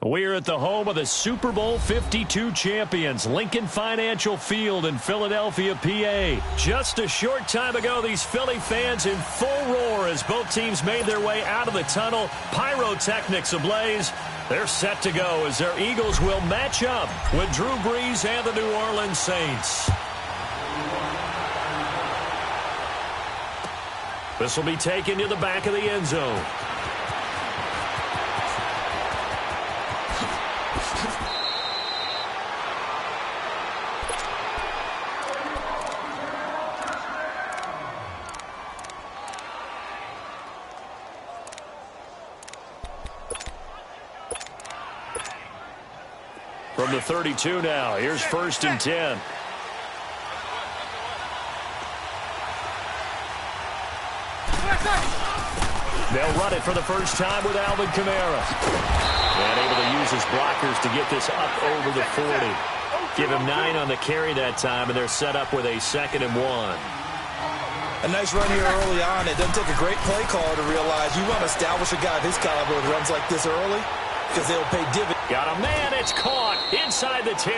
We're at the home of the Super Bowl 52 champions, Lincoln Financial Field in Philadelphia, PA. Just a short time ago, these Philly fans in full roar as both teams made their way out of the tunnel. Pyrotechnics ablaze. They're set to go as their Eagles will match up with Drew Brees and the New Orleans Saints. This will be taken to the back of the end zone. From the 32 now, here's 1st and 10. They'll run it for the first time with Alvin Kamara. And able to use his blockers to get this up over the 40. Give him 9 on the carry that time, and they're set up with a 2nd and 1. A nice run here early on. It doesn't take a great play caller to realize you want to establish a guy of his caliber with runs like this early because they'll pay dividends. Got a man, it's caught inside the 10.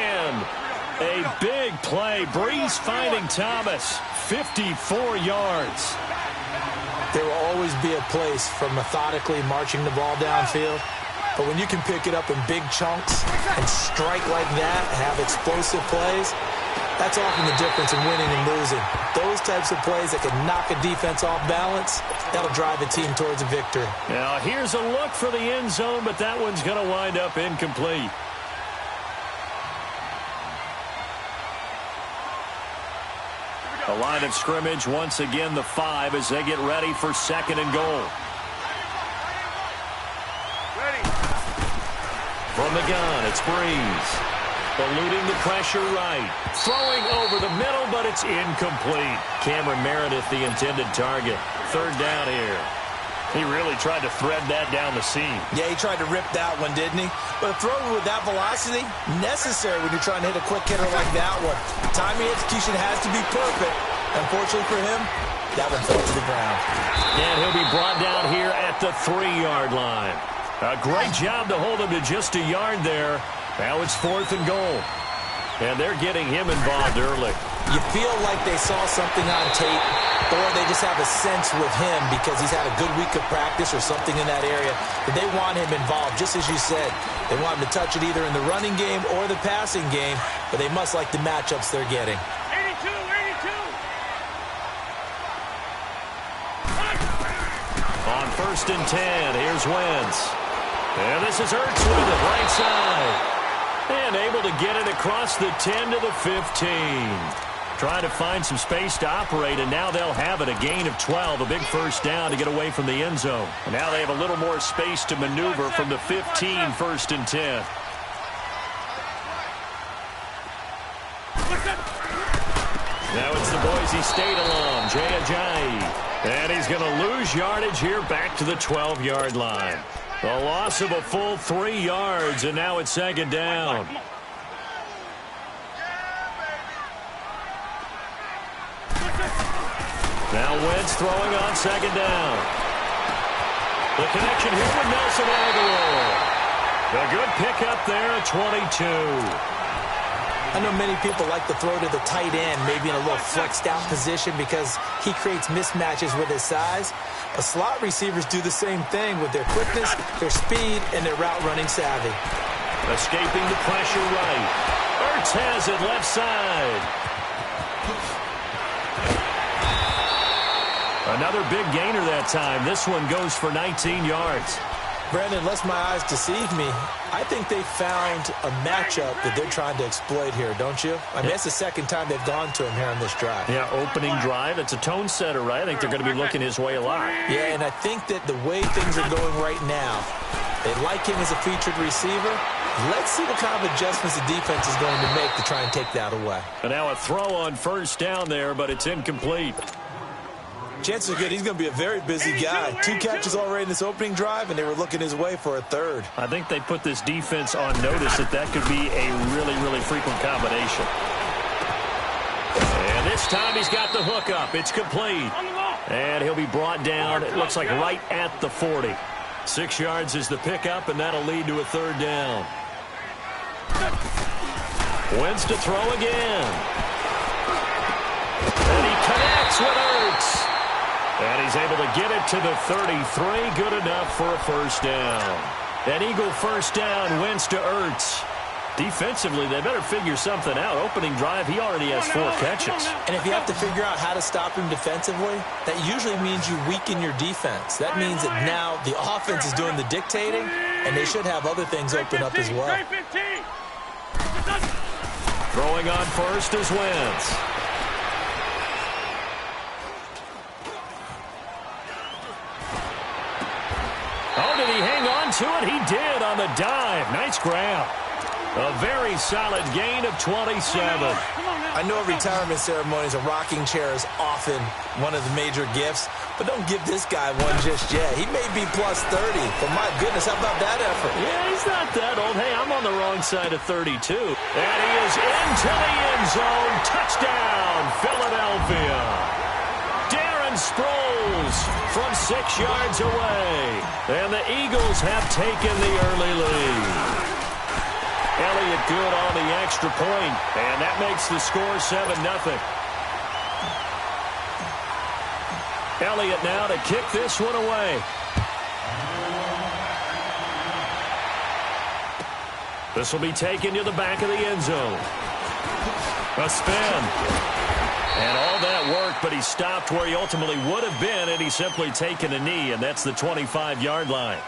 A big play. Brees finding Thomas. 54 yards. There will always be a place for methodically marching the ball downfield. But when you can pick it up in big chunks and strike like that, have explosive plays, that's often the difference in winning and losing. Those types of plays that can knock a defense off balance, that'll drive a team towards a victory. Now, here's a look for the end zone, but that one's going to wind up incomplete. The line of scrimmage, once again, the 5 as they get ready for 2nd and goal. From the gun, it's Brees. Eluding the pressure right. Throwing over the middle, but it's incomplete. Cameron Meredith, the intended target. 3rd down here. He really tried to thread that down the seam. Yeah, he tried to rip that one, didn't he? But a throw with that velocity, necessary when you're trying to hit a quick hitter like that one. Timing execution has to be perfect. Unfortunately for him, that one fell to the ground. And he'll be brought down here at the 3-yard line. A great job to hold him to just a yard there. Now it's 4th and goal. And they're getting him involved early. You feel like they saw something on tape, or they just have a sense with him because he's had a good week of practice or something in that area. But they want him involved, just as you said. They want him to touch it either in the running game or the passing game, but they must like the matchups they're getting. 82. On 1st and 10, here's Wentz. And this is Ertz with it, right side. And able to get it across the 10 to the 15. Trying to find some space to operate, and now they'll have it. A gain of 12, a big 1st down to get away from the end zone. And now they have a little more space to maneuver from the 15, 1st and 10. Now it's the Boise State alum, Jay Ajayi. And he's going to lose yardage here back to the 12-yard line. A loss of a full 3 yards, and now it's 2nd down. Now Wentz throwing on 2nd down. The connection here with Nelson Aguilar. A good pickup there at 22. I know many people like to throw to the tight end, maybe in a little flexed out position because he creates mismatches with his size. But slot receivers do the same thing with their quickness, their speed, and their route running savvy. Escaping the pressure right. Ertz has it left side. Another big gainer that time. This one goes for 19 yards. Brandon, unless my eyes deceive me, I think they found a matchup that they're trying to exploit here, don't you? I mean, that's the 2nd time they've gone to him here on this drive. Yeah, opening drive. It's a tone setter, right? I think they're going to be looking his way a lot. Yeah, and I think that the way things are going right now, they like him as a featured receiver. Let's see what kind of adjustments the defense is going to make to try and take that away. And now a throw on 1st down there, but it's incomplete. Chances are good he's going to be a very busy guy. 2 catches already in this opening drive, and they were looking his way for a 3rd. I think they put this defense on notice that could be a really, really frequent combination. And this time he's got the hook up. It's complete. And he'll be brought down, it looks like right at the 40. 6 yards is the pickup, and that'll lead to a third down. Wentz to throw again. And he connects with Ertz. And he's able to get it to the 33. Good enough for a first down. An Eagle first down, Wentz to Ertz. Defensively, they better figure something out. Opening drive, he already has 4 catches. And if you have to figure out how to stop him defensively, that usually means you weaken your defense. That means that now the offense is doing the dictating, and they should have other things open up as well. Throwing on first is Wentz. Oh, did he hang on to it? He did on the dive. Nice grab. A very solid gain of 27. I know retirement ceremonies, a rocking chair is often one of the major gifts, but don't give this guy one just yet. He may be plus 30, but my goodness, how about that effort? Yeah, he's not that old. Hey, I'm on the wrong side of 32. And he is into the end zone. Touchdown, Philadelphia. Darren Sproles from 6 yards away. And the Eagles have taken the early lead. Elliott good on the extra point, and that makes the score 7-0. Elliott now to kick this one away. This will be taken to the back of the end zone. A spin. And all that work, but he stopped where he ultimately would have been, and he's simply taken a knee, and that's the 25-yard line.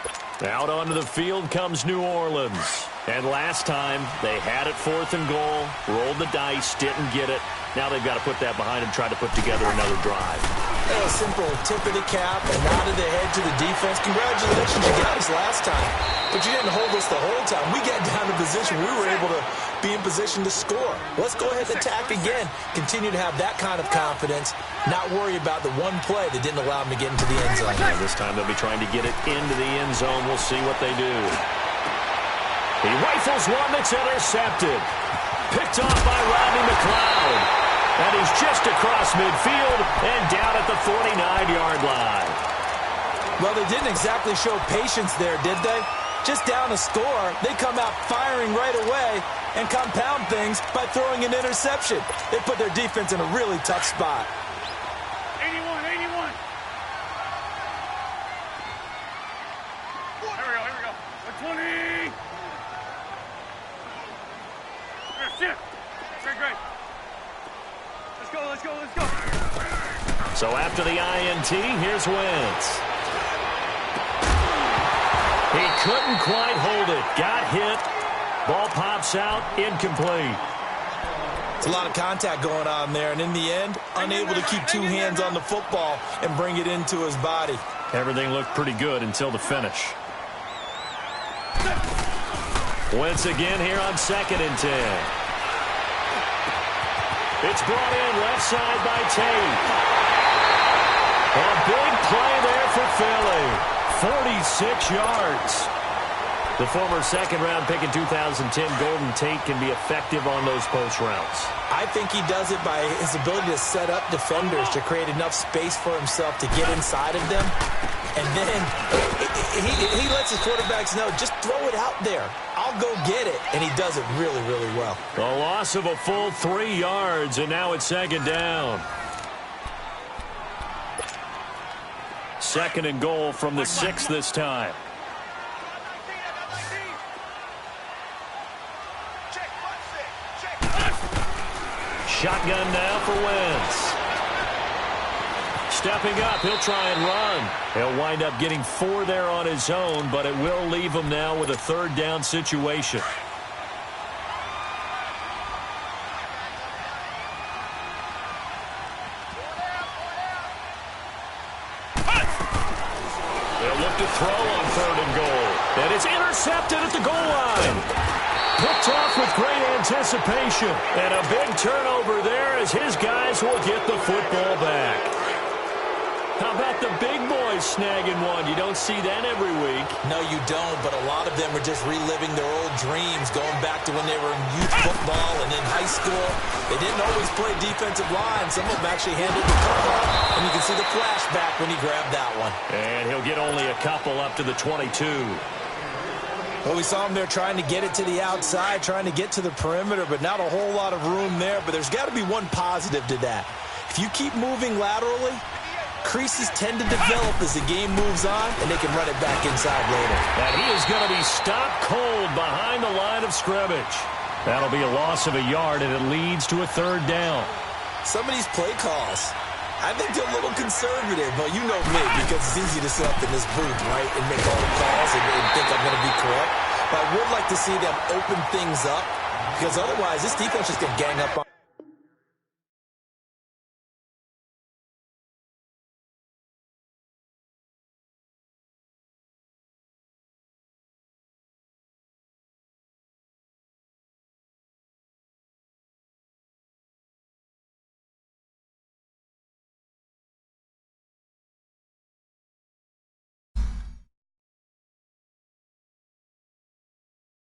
Out onto the field comes New Orleans. And last time, they had it 4th and goal, rolled the dice, didn't get it. Now they've got to put that behind them, try to put together another drive. A simple tip of the cap, a nod of the head to the defense. Congratulations, you got us last time. But you didn't hold us the whole time. We got down to position. We were able to be in position to score. Let's go ahead and attack again. Continue to have that kind of confidence, not worry about the one play that didn't allow them to get into the end zone. And this time they'll be trying to get it into the end zone. We'll see what they do. He rifles one that's intercepted. Picked off by Rodney McLeod. And he's just across midfield and down at the 49-yard line. Well, they didn't exactly show patience there, did they? Just down a score, they come out firing right away and compound things by throwing an interception. They put their defense in a really tough spot. 81. Here we go. 120. Sit. Great. Let's go. So after the INT, here's Wentz. He couldn't quite hold it. Got hit. Ball pops out. Incomplete. It's a lot of contact going on there, and in the end, unable to keep 2 hands on the football and bring it into his body. Everything looked pretty good until the finish. Wentz again here on 2nd and 10. It's brought in left side by Tate. A big play there for Philly. 46 yards. The former second-round pick in 2010, Golden Tate, can be effective on those post routes. I think he does it by his ability to set up defenders to create enough space for himself to get inside of them. And then he lets his quarterbacks know, just throw it out there. I'll go get it. And he does it really, really well. A loss of a full 3 yards, and now it's 2nd down. 2nd and goal from the 6 this time. Shotgun now for Wentz. Stepping up, he'll try and run. He'll wind up getting 4 there on his own, but it will leave him now with a 3rd down situation. They'll look to throw on 3rd and goal. And it's intercepted at the goal line. Picked off with great anticipation. And a big turnover there as his guys will get the football back. How about the big boys snagging one? You don't see that every week. No, you don't, but a lot of them are just reliving their old dreams, going back to when they were in youth football and in high school. They didn't always play defensive line. Some of them actually handled the cover, and you can see the flashback when he grabbed that one. And he'll get only a couple up to the 22. Well, we saw him there trying to get it to the outside, trying to get to the perimeter, but not a whole lot of room there. But there's got to be one positive to that. If you keep moving laterally, creases tend to develop as the game moves on, and they can run it back inside later. And he is going to be stopped cold behind the line of scrimmage. That'll be a loss of a yard, and it leads to a third down. Some of these play calls, I think they're a little conservative, but you know me, because it's easy to sit up in this booth, right, and make all the calls and think I'm going to be correct. But I would like to see them open things up, because otherwise this defense is going to gang up on